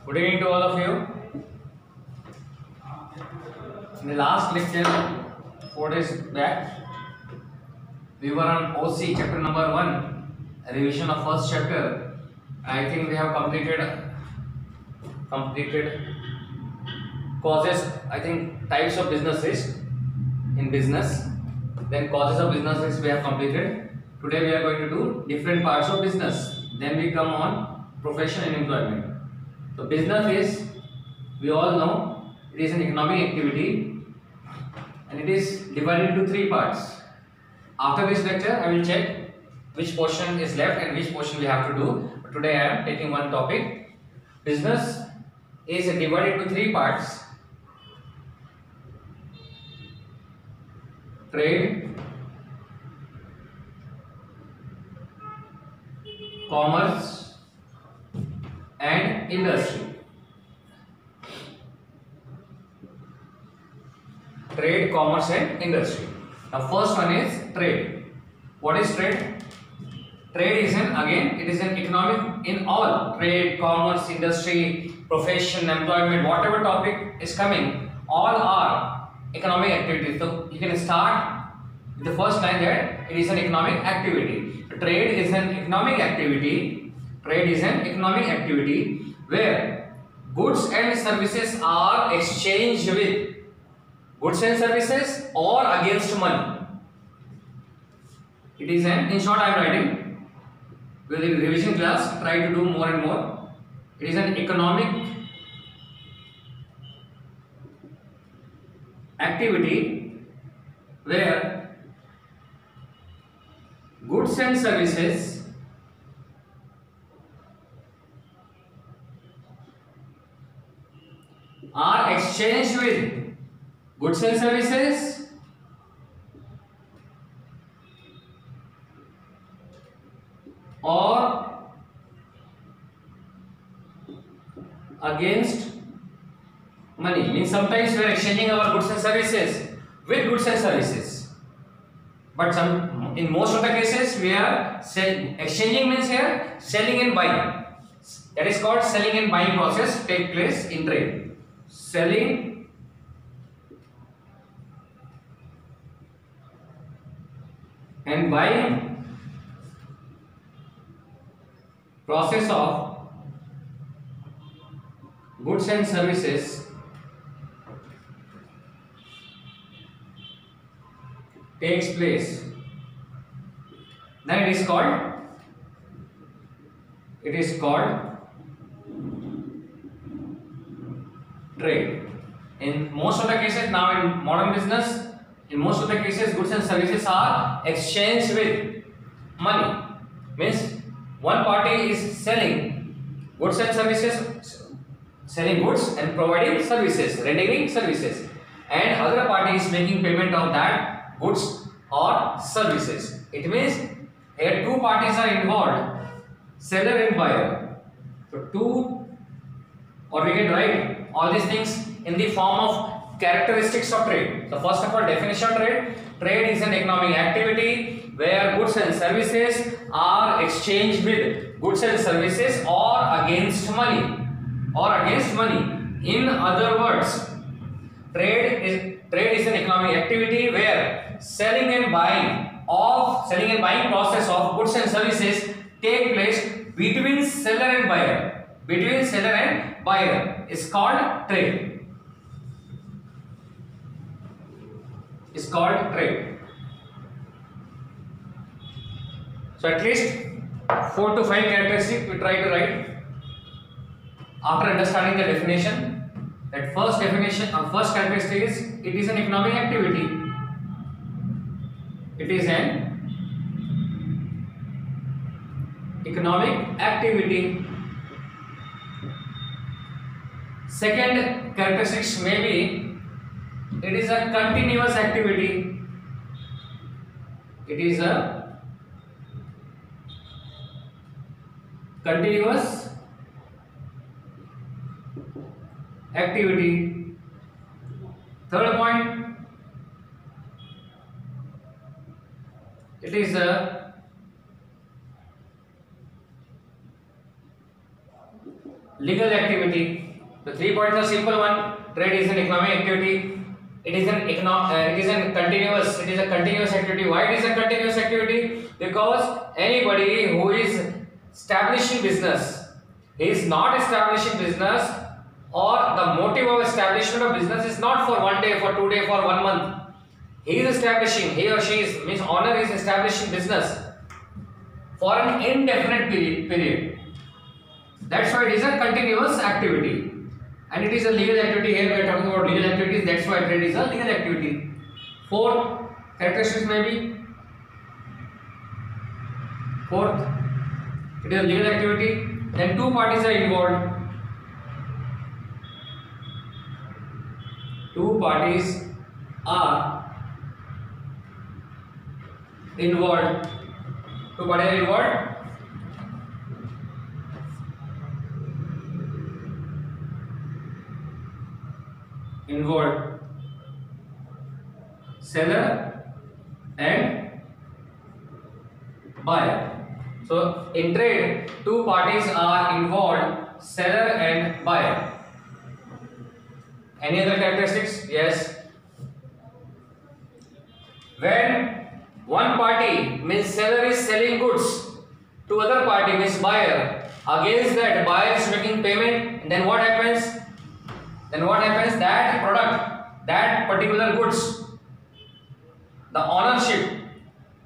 Good evening to all of you. In the last lecture, 4 days back, we were on OC chapter number 1, a revision of first chapter. I think we have completed causes. I think types of businesses in business. Then causes of businesses we have completed. Today we are going to do different parts of business. Then we come on profession and employment. So business is, we all know, it is an economic activity and it is divided into 3 parts. After this lecture, I will check which portion is left and which portion we have to do. But today I am taking one topic. Business is divided into 3 parts: trade, commerce and industry. Trade, commerce and industry. The first one is trade. What is trade? Trade is it is an economic in all trade, commerce, industry, profession, employment, whatever topic is coming, all are economic activities. So you can start with the first line that it is an economic activity. Trade is an economic activity. Trade is an economic activity where goods and services are exchanged with goods and services or against money. It is in short I am writing with the revision class, try to do more and more. It is an economic activity where goods and services are exchanged with goods and services or against money. Means sometimes we are exchanging our goods and services with goods and services, but in most of the cases we are exchanging means here selling and buying. That is called selling and buying process take place in trade. Selling and buying process of goods and services takes place. Then it is called trade. In most of the cases now in modern business, in most of the cases goods and services are exchanged with money. Means one party is selling goods and services, selling goods and providing services, rendering services, and other party is making payment of that goods or services. It means here 2 parties are involved, seller and buyer. So or we can write all these things in the form of characteristics of trade. So first of all, definition of trade. Trade is an economic activity where goods and services are exchanged with goods and services or against money. In other words, trade is an economic activity where selling and buying process of goods and services take place between seller and buyer. Is called trade. So at least 4 to 5 characteristics we try to write after understanding the definition. That first characteristic is it is an economic activity. It is an economic activity. Second characteristics may be it is a continuous activity. It is a continuous activity. Third point, it is a legal activity. The 3 points are simple one. Trade is an economic activity. It is a continuous activity. Why it is a continuous activity? Because anybody who is establishing business, he is not establishing business, or the motive of establishment of business is not for 1 day, for 2 days, for 1 month. He is establishing, he or she is, means owner is establishing business for an indefinite period. That's why it is a continuous activity. And it is a legal activity. Here we are talking about legal activities. That's why trade is a legal activity. 4th characteristics maybe. 4th, it is a legal activity. Then 2 parties are involved. 2 parties are involved. 2 parties are involved. Seller and buyer. So in trade, 2 parties are involved, seller and buyer. Any other characteristics? Yes. When one party, means seller, is selling goods to other party, means buyer, against that buyer is making payment, then what happens? That product, that particular goods, the ownership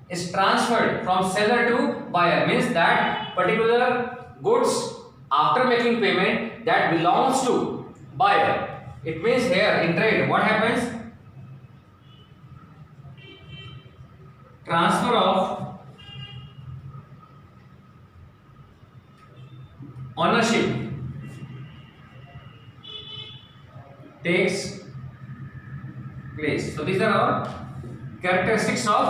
is transferred from seller to buyer, means that particular goods, after making payment, that belongs to buyer. It means here in trade, what happens? Transfer of ownership takes place. So these are our characteristics of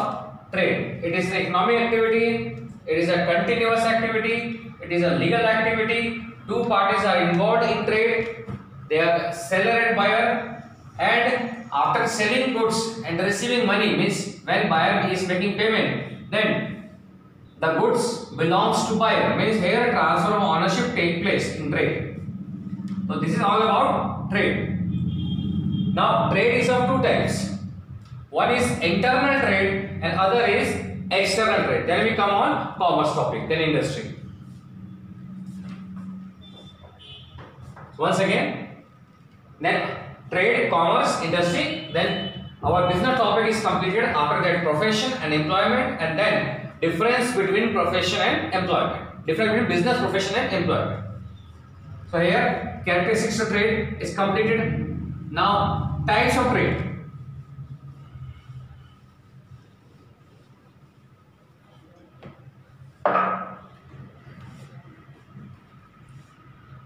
trade. It is an economic activity, it is a continuous activity, it is a legal activity. 2 parties are involved in trade. They are seller and buyer, and after selling goods and receiving money, means when buyer is making payment, then the goods belongs to buyer, means here transfer of ownership take place in trade. So this is all about trade. Now trade is of 2 types. One is internal trade and other is external trade. Then we come on commerce topic, then industry. So once again, then trade, commerce, industry, then our business topic is completed. After that, profession and employment, and then difference between profession and employment. Difference between business, profession and employment. So here characteristics of trade is completed. Now types of trade.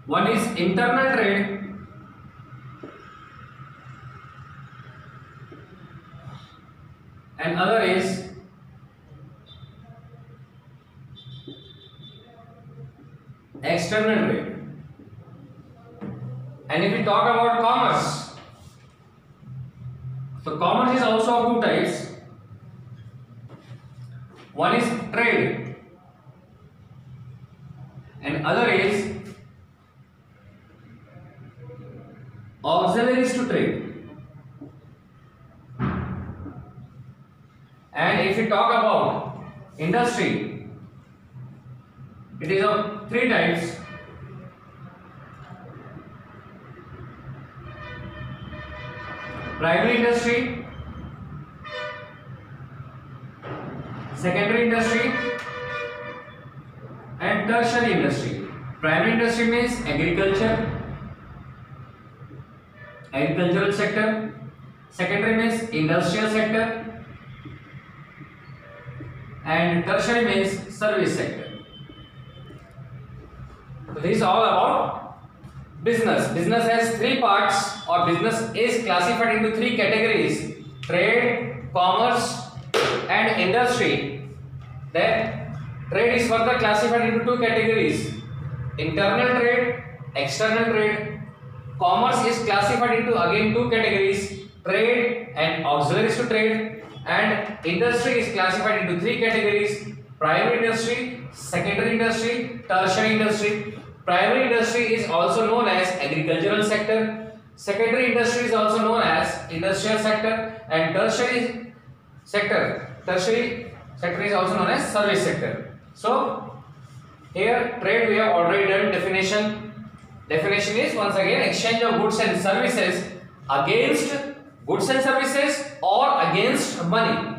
One is internal trade, and other is external trade. And if we talk about commerce, so commerce is also of 2 types. One is trade and other is auxiliaries to trade. And if we talk about industry, it is of 3 types. Primary industry, secondary industry and tertiary industry. Primary industry means agricultural sector. Secondary means industrial sector, and tertiary means service sector. So this is all about business. Business has 3 parts, or business is classified into 3 categories: trade, commerce and industry. Then trade is further classified into 2 categories: internal trade, external trade. Commerce is classified into again 2 categories: trade and auxiliaries to trade. And industry is classified into 3 categories: primary industry, secondary industry, tertiary industry. Primary industry is also known as agricultural sector. Secondary industry is also known as industrial sector, and tertiary sector is also known as service sector. So here trade we have already done definition. Definition is once again exchange of goods and services against goods and services or against money.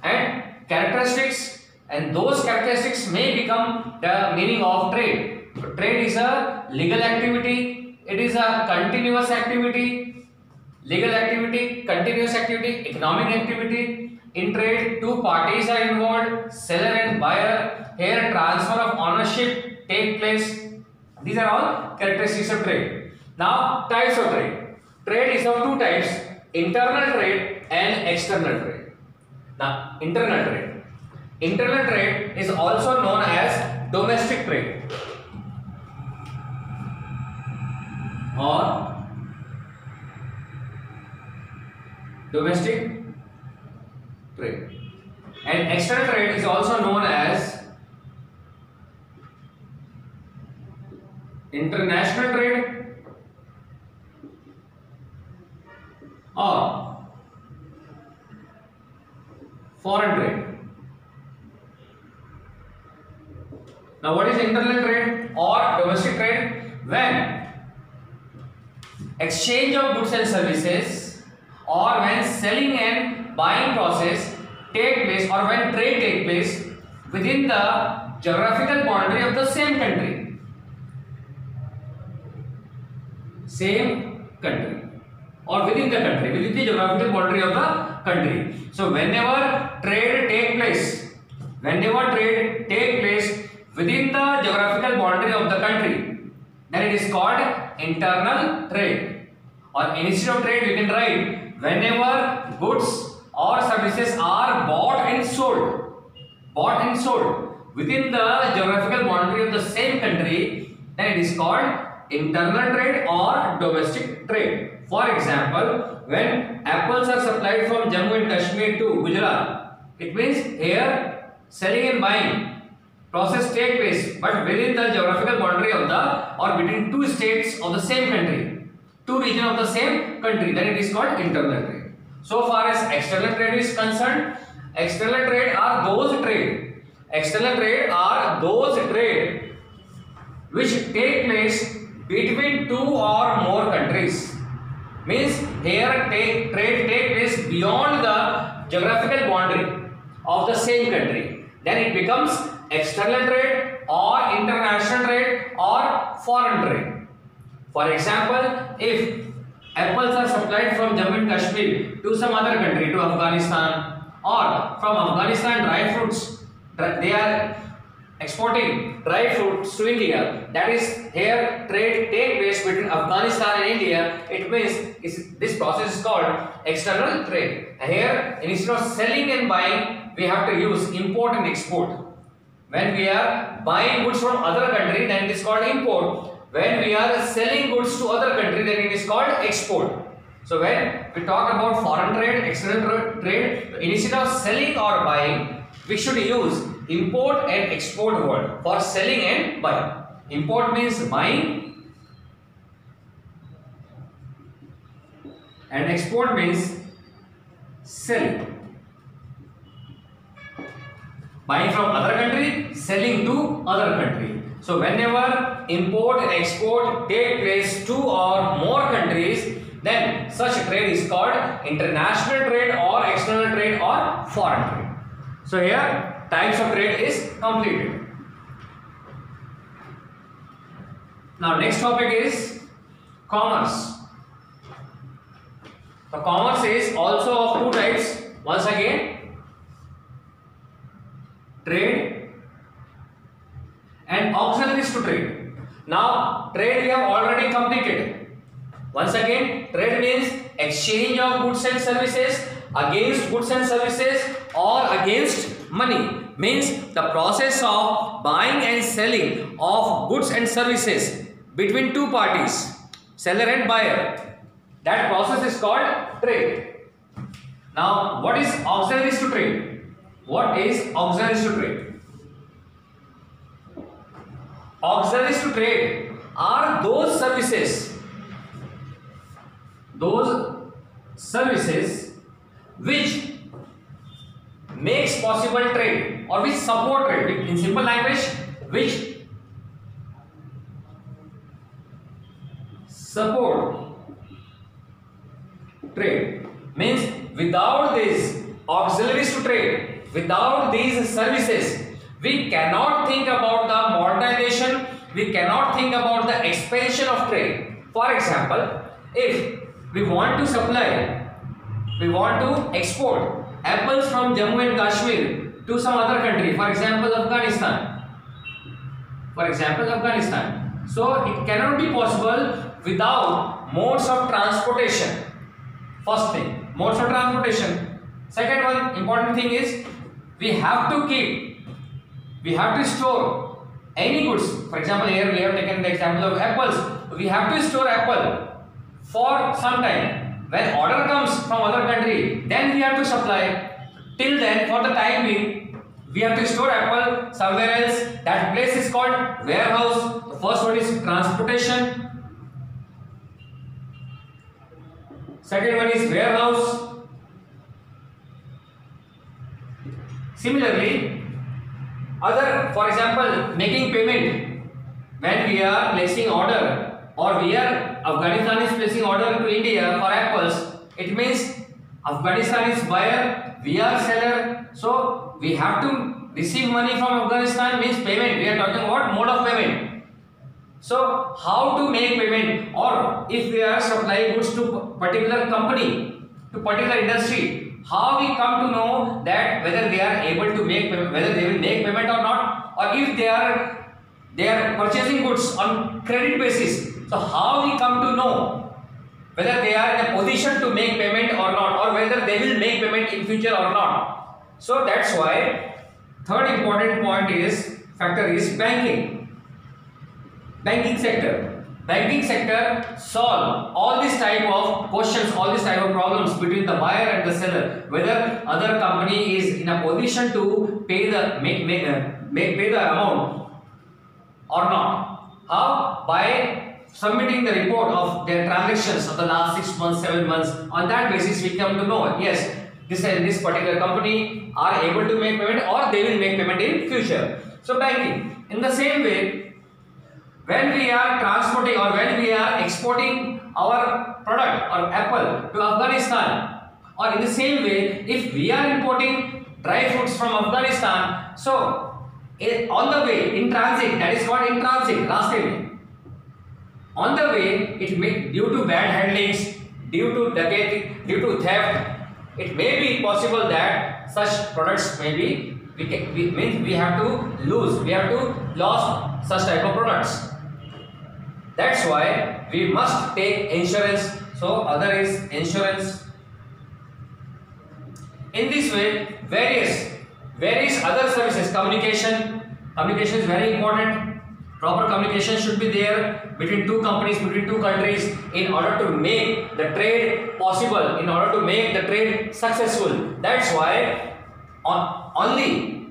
And characteristics, and those characteristics may become the meaning of trade. Trade is a legal activity, it is a continuous activity, legal activity, continuous activity, economic activity. In trade, two parties are involved, seller and buyer. Here transfer of ownership take place. These are all characteristics of trade. Now types of trade. Trade is of two types, internal trade and external trade. Now internal trade. Internal trade is also known as domestic trade or domestic trade, and external trade is also known as international trade or foreign trade. Now what is internal trade or domestic trade? When exchange of goods and services or when selling and buying process take place or when trade take place within the geographical boundary of the same country. Or within the country, within the geographical boundary of the country. So whenever trade take place within the geographical boundary of the country, then it is called internal trade. Or instead of trade, we can write whenever goods or services are bought and sold within the geographical boundary of the same country, then it is called internal trade or domestic trade. For example, when apples are supplied from Jammu and Kashmir to Gujarat, it means here selling and buying process take place, but within the geographical boundary of the or between two states of the same country, two regions of the same country, then it is called internal trade. So far as external trade is concerned, external trade are those trade which take place between two or more countries. Means here trade take place beyond the geographical boundary of the same country. Then it becomes external trade or international trade or foreign trade. For example, if apples are supplied from Jammu and Kashmir to some other country, to Afghanistan, or from Afghanistan dry fruits, they are exporting dry fruits to India, that is here trade take place between Afghanistan and India. It means this process is called external trade. Here instead of selling and buying, we have to use import and export. When we are buying goods from other country, then it is called import. When we are selling goods to other country, then it is called export. So when we talk about foreign trade, external trade, instead of selling or buying, we should use import and export word for selling and buying. Import means buying and export means selling. Buying from other country, selling to other country. So whenever import and export take place to or more countries, then such trade is called international trade or external trade or foreign trade. So here types of trade is completed. Now next topic is commerce. So commerce is also of two types. Once again, trade and auxiliaries to trade. Now trade we have already completed. Once again, trade means exchange of goods and services against goods and services or against money. Means the process of buying and selling of goods and services between two parties, seller and buyer. That process is called trade. Now what is auxiliaries to trade? What is auxiliaries to trade? auxiliaries to trade are those services which makes possible trade or which support trade. In simple language, which support trade means without these auxiliaries to trade, without these services, we cannot think about the modernization, we cannot think about the expansion of trade. For example, if we want to supply, we want to export apples from Jammu and Kashmir to some other country, for example Afghanistan. So it cannot be possible without modes of transportation. First thing, modes of transportation. Second one important thing is we have to store any goods. For example, here we have taken the example of apples. We have to store apple for some time. When order comes from other country, then we have to supply. Till then, for the time being, we have to store apple somewhere else. That place is called warehouse. The first one is transportation. Second one is warehouse. Similarly, for example, making payment. When we are placing order, or Afghanistan is placing order to India for apples, it means Afghanistan is buyer, we are seller, so we have to receive money from Afghanistan, means payment. We are talking about mode of payment. So how to make payment, or if we are supplying goods to particular company, to particular industry, how we come to know that whether they are able to make payment, whether they will make payment or not, or if they are purchasing goods on credit basis. So how we come to know whether they are in a position to make payment or not, or whether they will make payment in future or not. So that's why third important factor is banking sector. Banking sector solve all this type of questions, all this type of problems between the buyer and the seller, whether other company is in a position to pay the pay the amount or not. How? By submitting the report of their transactions of the last 6 months, 7 months. On that basis, we come to know, yes, this particular company are able to make payment, or they will make payment in future. So banking. In the same way, when we are transporting or when we are exporting our product or apple to Afghanistan, or in the same way, if we are importing dry fruits from Afghanistan, so on the way, in transit, that is what in transit, last time. On the way, it may, due to bad handlings, due to theft, it may be possible that such products may be, we have to lose such type of products. That's why we must take insurance. So other is insurance. In this way, various other services. Communication is very important. Proper communication should be there between two companies, between two countries, in order to make the trade possible, in order to make the trade successful. That's why only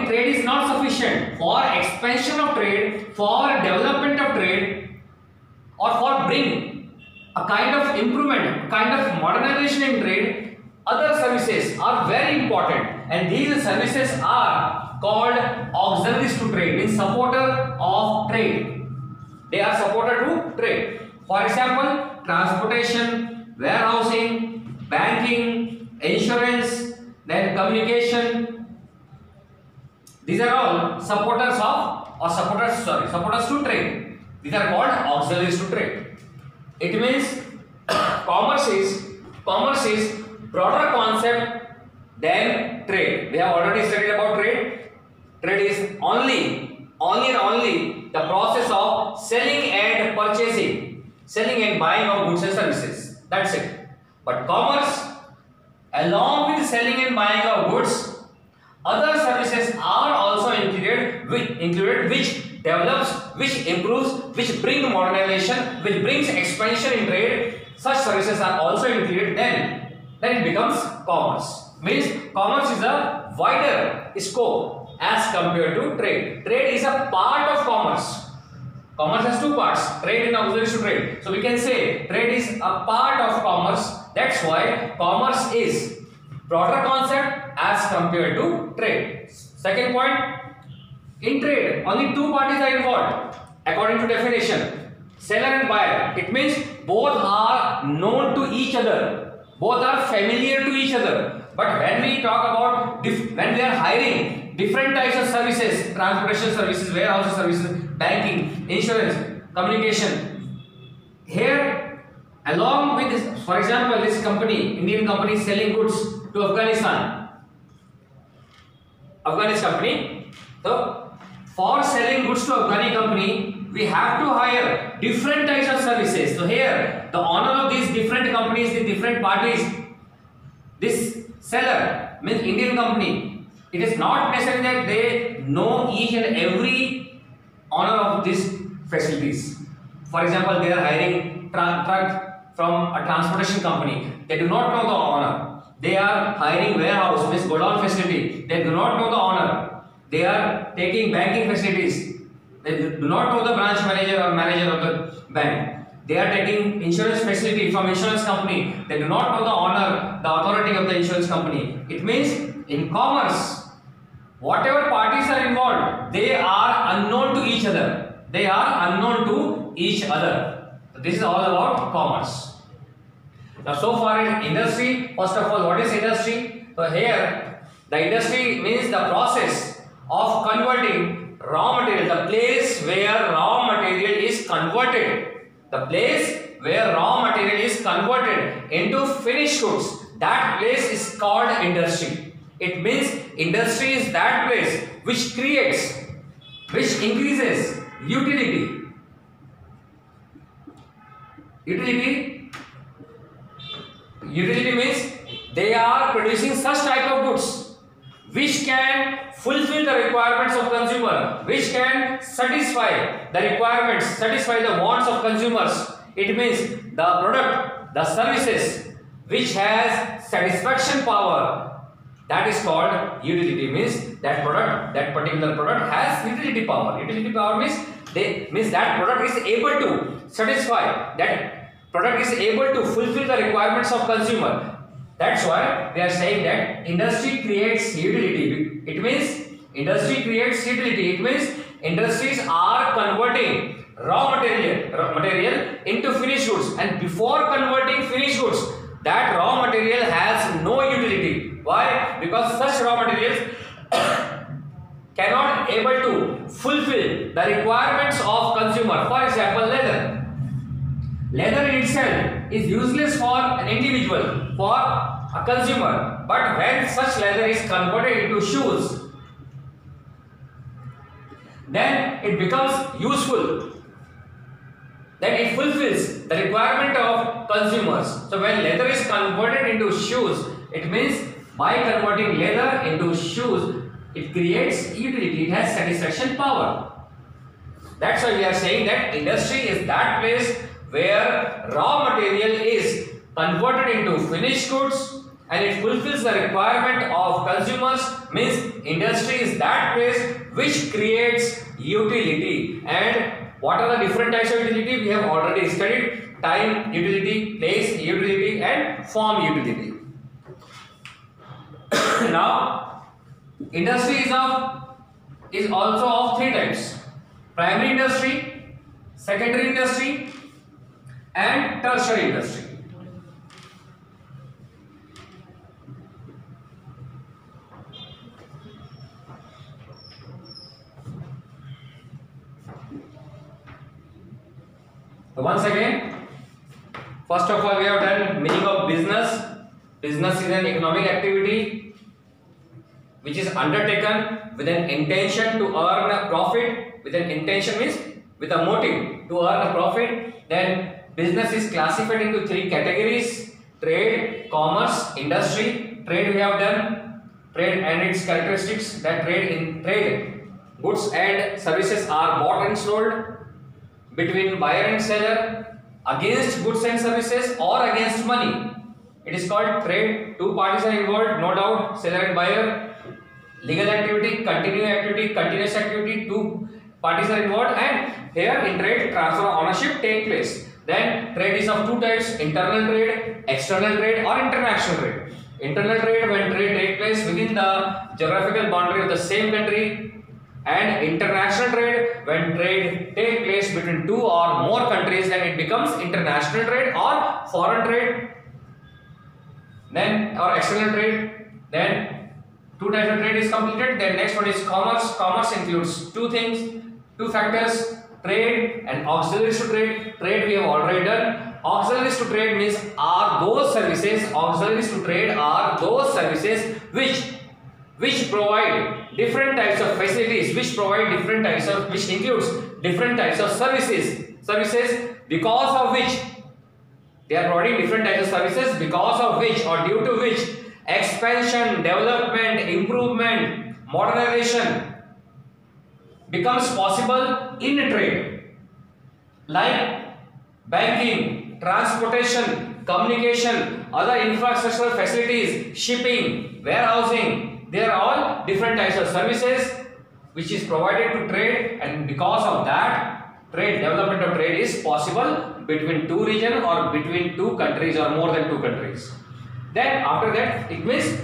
trade is not sufficient. For expansion of trade, for development of trade, or for bring a kind of improvement, kind of modernization in trade, other services are very important, and these services are called auxiliaries to trade, means supporter of trade. They are supporter to trade. For example, transportation, warehousing, banking, insurance, then communication. These are all supporters to trade. These are called auxiliaries to trade. It means commerce is broader concept than trade. We have already studied about trade. Trade is only the process of selling and purchasing, selling and buying of goods and services. That's it. But commerce, along with selling and buying of goods, other services are also included, which develops, which improves, which bring modernization, which brings expansion in trade. Such services are also included. Then it becomes commerce. Means commerce is a wider scope. as compared to trade. Trade is a part of commerce. Commerce has two parts, trade and auxiliary to trade. So we can say trade is a part of commerce. That's why commerce is broader concept as compared to trade. Second point, in trade, only two parties are involved according to definition, seller and buyer. It means both are known to each other, both are familiar to each other. But when we talk about, when we are hiring different types of services, transportation services, warehouse services, banking, insurance, communication, here along with this, for example, this company, Indian company is selling goods to Afghanistan company. So for selling goods to Afghani company, we have to hire different types of services. So here the owner of these different companies, the different parties, this seller means Indian company, it is not necessary that they know each and every owner of these facilities. For example, they are hiring truck from a transportation company. They do not know the owner. They are hiring warehouse, means godown facility. They do not know the owner. They are taking banking facilities. They do not know the branch manager or manager of the bank. They are taking insurance facility from insurance company. They do not know the owner, the authority of the insurance company. It means in commerce, whatever parties are involved, they are unknown to each other. They are unknown to each other. So this is all about commerce. Now, so far in industry, first of all, what is industry? So here, the industry means the process of converting raw material, the place where raw material is converted. The place where raw material is converted into finished goods, that place is called industry. It means industry is that place which creates, which increases utility. Utility means they are producing such type of goods which can fulfill the requirements of consumer, which can satisfy the requirements, satisfy the wants of consumers. It means the product, the services which has satisfaction power, that is called utility. Means that product, that particular product has utility power. Utility power means that product is able to satisfy, that product is able to fulfill the requirements of consumer. That's why they are saying that industry creates utility. It means industry creates utility. It means industries are converting raw material into finished goods, and before converting finished goods, that raw material has no utility. Why? Because such raw materials cannot able to fulfill the requirements of consumer. For example, leather. Leather in itself is useless for an individual, for a consumer. But when such leather is converted into shoes, then it becomes useful. Then it fulfills the requirement of consumers. So when leather is converted into shoes, it means by converting leather into shoes, it creates utility. It has satisfaction power. That's why we are saying that industry is that place where raw material is converted into finished goods and it fulfills the requirement of consumers. Means industry is that place which creates utility. And what are the different types of utility? We have already studied: time utility, place utility, and form utility. Now, industry is also of three types: primary industry, secondary industry, and tertiary industry. So once again, first of all, we have done meaning of business. Business is an economic activity which is undertaken with an intention to earn a profit. With an intention means with a motive to earn a profit. Then business is classified into three categories: trade, commerce, industry. Trade we have done, trade and its characteristics. That trade, goods and services are bought and sold between buyer and seller against goods and services or against money. It is called trade. Two parties are involved, no doubt, seller and buyer. legal activity, continuous activity, two parties are involved, and here in trade transfer of ownership take place. Then trade is of two types: internal trade, external trade, or international trade. Internal trade, when trade take place within the geographical boundary of the same country, and international trade, when trade take place between two or more countries, then it becomes international trade or foreign trade, then or external trade. Then two types of trade is completed. Then next one is commerce. Commerce includes two things, two factors: trade and auxiliaries to trade. Trade we have already done. Auxiliaries to trade means are those services. Auxiliaries to trade are those services which provide different types of facilities, which includes different types of services because of which they are providing different types of services, because of which or due to which expansion, development, improvement, modernization becomes possible in trade, like banking, transportation, communication, other infrastructural facilities, shipping, warehousing. They are all different types of services which is provided to trade, and because of that, development of trade is possible between two regions or between two countries or more than two countries. Then after that, it means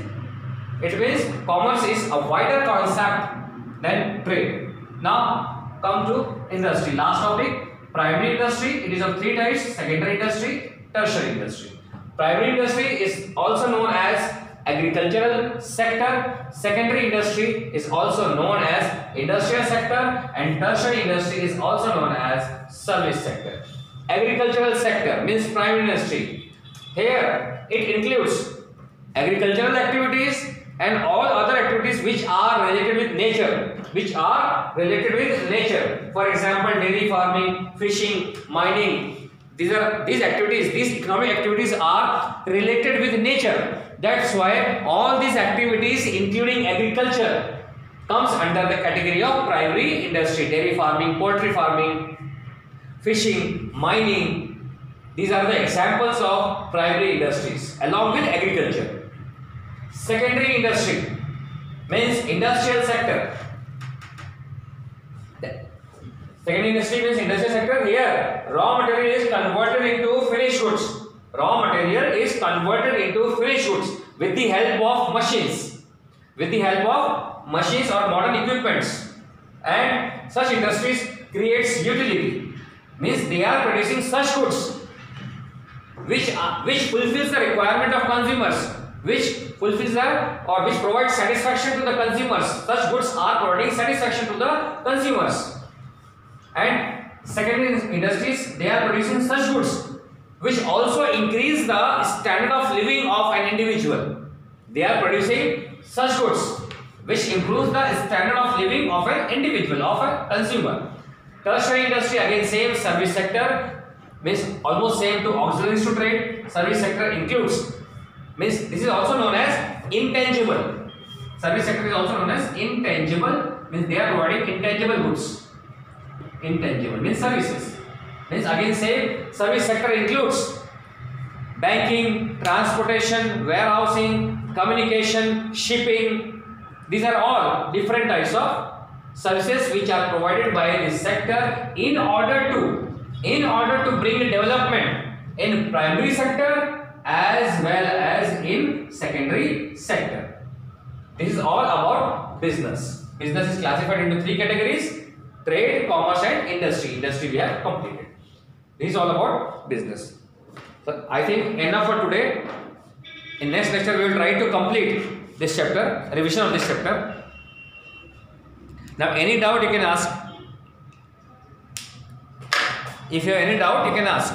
commerce is a wider concept than trade. Now come to industry. Last topic, primary industry. It is of three types: secondary industry, tertiary industry. Primary industry is also known as agricultural sector. Secondary industry is also known as industrial sector, and tertiary industry is also known as service sector. Agricultural sector means primary industry. Here it includes agricultural activities and all other activities which are related with nature. For example, dairy farming, fishing, mining. These activities, these economic activities are related with nature. That's why all these activities, including agriculture, comes under the category of primary industry. Dairy farming, poultry farming, fishing, mining. These are the examples of primary industries along with agriculture. Secondary industry means industrial sector. Secondary industry means industrial sector. Here, raw material is converted into finished goods. With the help of machines. Or modern equipments. And such industries creates utility. Means they are producing such goods which fulfills the requirement of consumers, which provides satisfaction to the consumers. Such goods are providing satisfaction to the consumers. And secondary industries, they are producing such goods which also increase the standard of living of an individual. They are producing such goods which improves the standard of living of an individual, of a consumer. Tertiary industry, again same, service sector, means almost same to auxiliaries to trade. Service sector includes, means this is also known as intangible. Service sector is also known as intangible, means they are providing intangible goods. Intangible means services. Means again same, service sector includes banking, transportation, warehousing, communication, shipping. These are all different types of services which are provided by this sector in order to bring development in primary sector as well as in secondary sector. This is all about business. Business is classified into three categories: trade, commerce, and industry. Industry we have completed. This is all about business. So I think enough for today. In next lecture we will try to complete this chapter, revision of this chapter. Now any doubt you can ask. If you have any doubt you can ask.